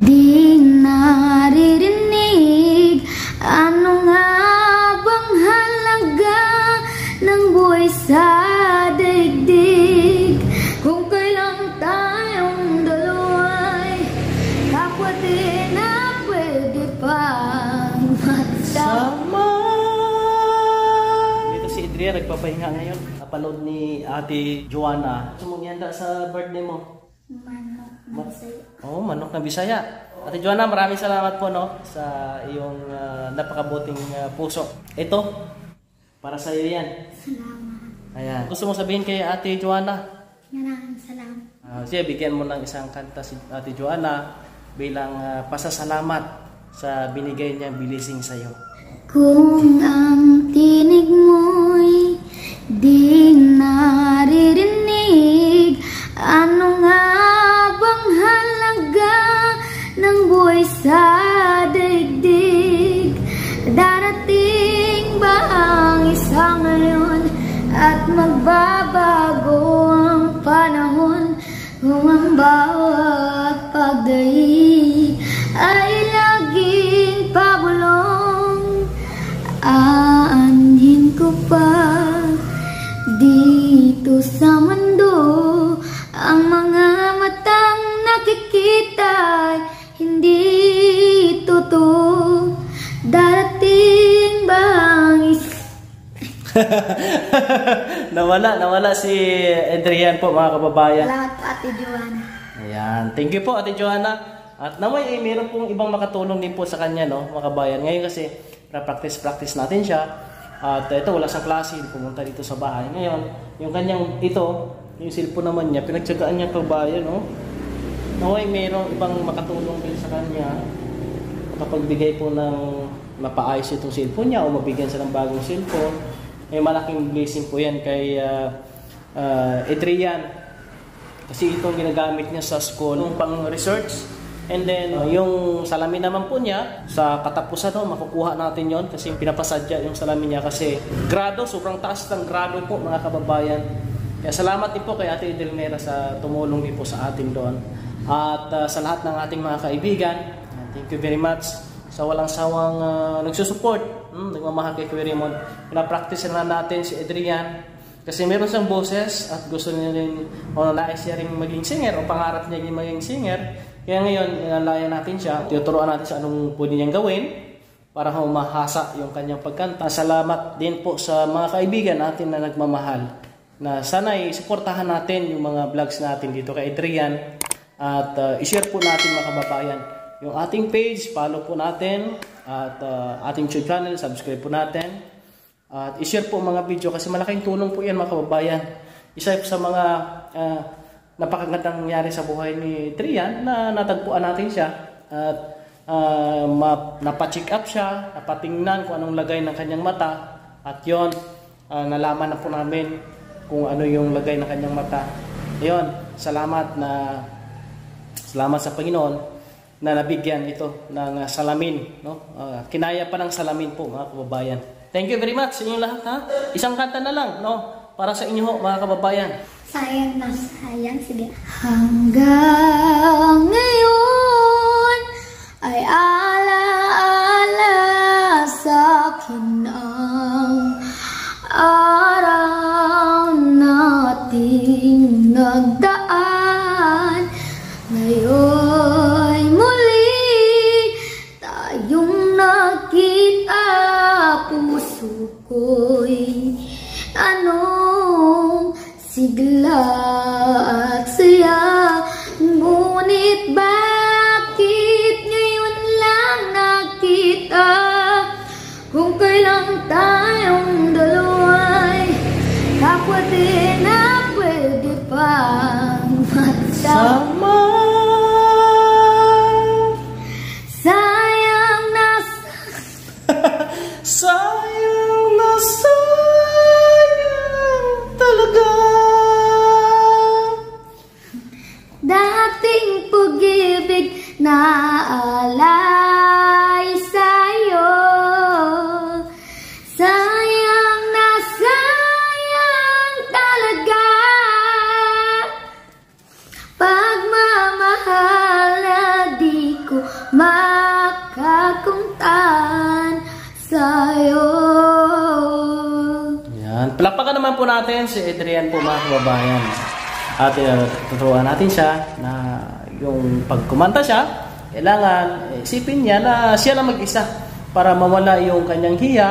Di naririnig, ano nga bang halaga ng buhay sa daigdig? Kung kailang tayong dalawa'y kapwa di na pwede pang magsama. Dito si Adrian nagpapahinga ngayon. Napanood ni Ate Joanna. Gusto mong ihanda sa birthday mo? Manok na Bisaya. Oh, manok na Bisaya. Ate Joanna, maraming salamat po no sa iyong napakabuting puso. Ito, para sa iyo yan. Salamat. Ayan. Gusto mo sabihin kay Ate Joanna? Maraming salamat. Siya, bigyan mo ng isang kanta si Ate Joanna bilang pasasalamat sa binigay niyang blessing sa iyo. Kung ang tinig mo'y di naririnig, ano nga bang halaga ng buhay sa daigdig? Darating ba ang isang ngayon at magbabago ang panahon? Kung ang bawat pagdaig ay laging pabulong, aanhin ko pa dito sa mundo ang mga matang nakikita hindi totoo. Darating ba ang nawala si Adrian po mga kababayan. Salamat po Ate Joanna. Ayan, thank you po Ate Joanna. At naway meron pong ibang makatulong din po sa kanya no mga kabayan. Ngayon kasi practice natin siya. At ito wala sa klase, pumunta dito sa bahay. Ngayon, yung kanyang yung cellphone naman niya, pinagtsagaan niya kabayan no. Naway mayroong ibang makatulong din sa kanya. Makapagbigay po ng mapaayos itong cellphone niya o mabigyan siya ng bagong cellphone. May malaking blessing po yan kay Adrian. Kasi itong ginagamit niya sa school pang research. And then, yung salamin naman po niya, sa katapusan makukuha natin yon kasi pinapasadya yung salamin niya kasi grado, sobrang taas ng grado po mga kababayan. Kaya salamat din po kay Ate Edelmera sa tumulong din po sa atin doon. At sa lahat ng ating mga kaibigan, thank you very much sa walang sawang nagsusupport, nagmamahal kay Kuya Raymond. Pinapractice na natin si Adrian kasi meron siyang boses at gusto niya rin o nais siya rin maging singer o pangarap niya rin maging singer. Kaya ngayon, inalaya natin siya, tinuturuan natin sa anong pwede niyang gawin para humahasa yung kanyang pagkanta. Salamat din po sa mga kaibigan natin na nagmamahal na sana'y suportahan natin yung mga vlogs natin dito kay Adrian at i-share po natin mga kababayan yung ating page, follow po natin at ating YouTube channel, subscribe po natin at i-share po mga video kasi malaking tulong po yan mga kababayan. Isa sa mga napakagandang nangyari sa buhay ni Adrian na natagpuan natin siya at napacheck up siya, napatingnan kung anong lagay ng kanyang mata at yon nalaman na po namin kung ano yung lagay ng kanyang mata. Ayun, salamat sa Panginoon na nabigyan ito ng salamin, no? Kinaya pa ng salamin po mga kababayan. Thank you very much sa inyong lahat ha. Isang kanta na lang, no? Para sa inyo mga kababayan. Sayang na sayang, sige. Hanggang ngayon ay alaala sa akin ang araw nating nagdaan. Ngayon'y muli tayong nakita, puso ko'y anong sigla at saya. Ngunit bakit ngayon lang nakita? Kung kailang tayong dalawa'y kapwa di na pwede pang magsama. Sayang na sayang na sayang talaga. Dating pag-ibig na alay sa'yo. Sayang na sayang talaga. Pagmamahal na di ko makakuntan sa'yo. Yan. Palakpakan naman po natin si Adrian po mga kababayan. At tuturuan natin siya na yung pagkumanta siya, kailangan isipin niya na siya lang mag-isa para mawala yung kanyang hiya.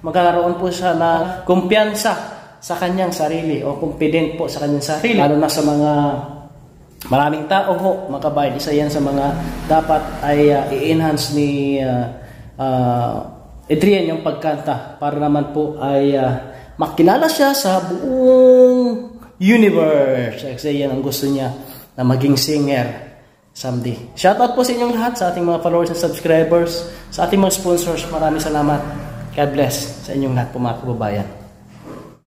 Magkakaroon po siya ng kumpiyansa sa kanyang sarili o confident po sa kanyang sarili. Lalo na sa mga maraming tao ho, mga kabayan, isa yan sa mga dapat ay i-enhance ni Adrian yung pagkanta para naman po ay makilala siya sa buong universe. Kasi yan ang gusto niya na maging singer someday. Shoutout po sa inyong lahat, sa ating mga followers and subscribers, sa ating mga sponsors. Maraming salamat. God bless sa inyong lahat po mga kababayan.